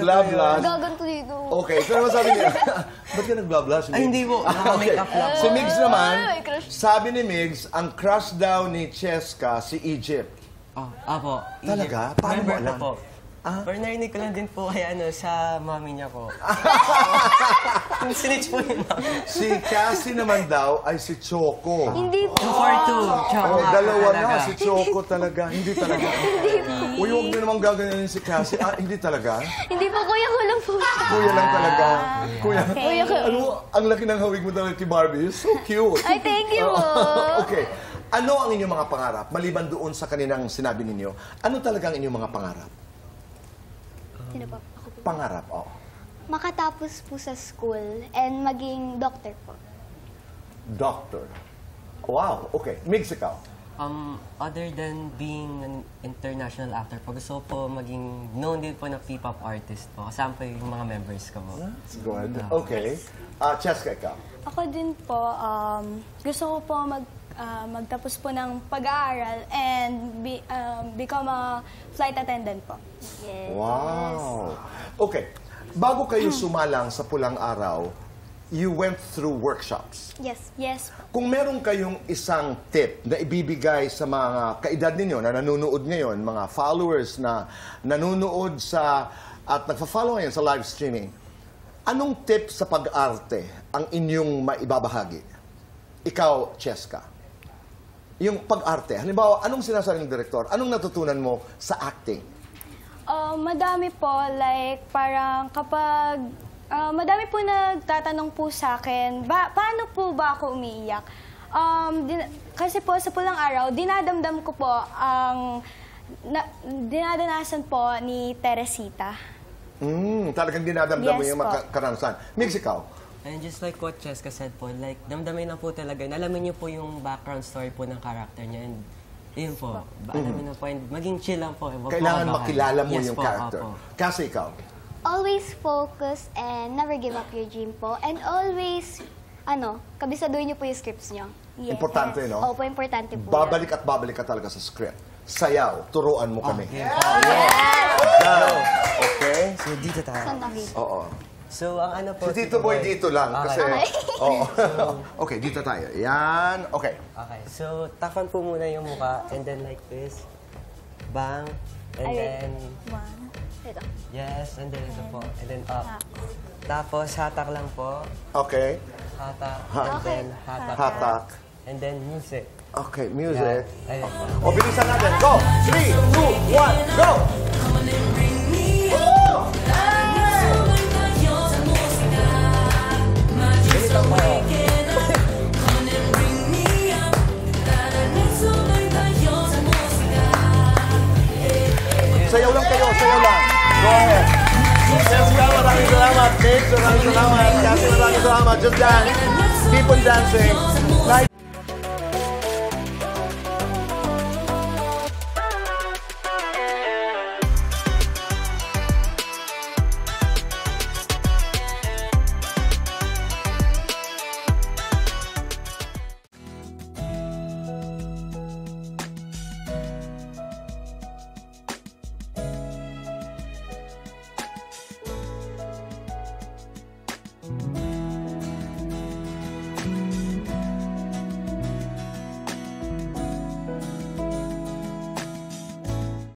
Nag-blush. Gaganto dito. Okay, so naman sabi niya, ba't ka nag-blush? Ay, hindi po. Naka-makeup lang po. Si Migs naman, Ay, crush. sabi ni Migs, ang crush daw ni Cheska si Egypt. Apo. Talaga? Paano mo alam? Po. Pero narinig ko lang din po kay sa mami niya po. Sinitch po yung mami. Si Cassie naman daw ay si Choco. Hindi po. 242. Oh, dalawa na, si Choco talaga. Hindi talaga. Uy, huwag nyo namang gaganyanin si Cassie. Hindi talaga? Hindi po, kuya ko lang po siya. Kuya lang talaga. Kuya. Kuya ko. Ano, ang laki ng hawig mo talaga kay Barbie. So cute. Ay, thank you po. Okay. Ano ang inyong mga pangarap? Maliban doon sa kaninang sinabi ninyo, ano talaga ang inyong mga pangarap? Sino po? Ako po. Pangarap, Makatapos po sa school and maging doctor po. Doctor. Wow, okay. Migs, ikaw? Other than being an international actor po, gusto ko po maging known din po na P-pop artist po. Kasama po yung mga members ko po. That's good. Okay. Cheska, ikaw? Ako din po, gusto ko po magtapos po ng pag-aaral and become a flight attendant po. Yes. Wow. Okay. Bago kayo sumalang sa Pulang Araw, you went through workshops. Yes. Yes po. Kung meron kayong isang tip na ibibigay sa mga kaedad ninyo na nanonood ngayon, mga followers na nanonood at nagfa-follow ngayon sa live streaming, anong tip sa pag-arte ang inyong maibabahagi? Ikaw, Cheska. Yung pag-arte. Halimbawa, anong sinasabi ng direktor? Anong natutunan mo sa acting? Madami po, like parang kapag madami po nagtatanong po sa akin, paano po ba ako umiiyak? Kasi po sa Pulang Araw, dinadamdam ko po ang dinadanasan po ni Teresita. Talagang dinadamdam mo Yes yung po. karanasan. Mix, ikaw? And just like what Cheska said po, like, damdamin na po talaga. Alamin niyo po yung background story po ng character niya. And yun po, alamin na po. And maging chill lang po. Kailangan makilala mo yes, yung po, character. opo. Kasi ikaw? Always focus and never give up your dream po. And always, kabisaduhin niyo po yung scripts niyo. Yes. Importante, no? Opo, importante po. Babalik at babalik ka talaga sa script. Sayaw, turuan mo kami. Okay. Okay? So, dito tayo. Oo. So, ang ano po... Si Tito Boy dito lang kasi... Oo. Okay, dito tayo. Yan. Okay. Okay. So, takpan po muna yung mukha. And then like this. Bang. And then... One. Ito. Yes. And then ito po. And then up. Tapos, hatak lang po. Okay. Hatak. And then hatak. Hatak. And then music. Okay, music. Ayan. O, bilisan natin. Go! 3, 2, 1, go! Sayaw lang kayo, sayaw lang. Go ahead. Jessica, maraming salamat. Dave, maraming salamat. Cassie, maraming salamat. Just dance. Keep on dancing.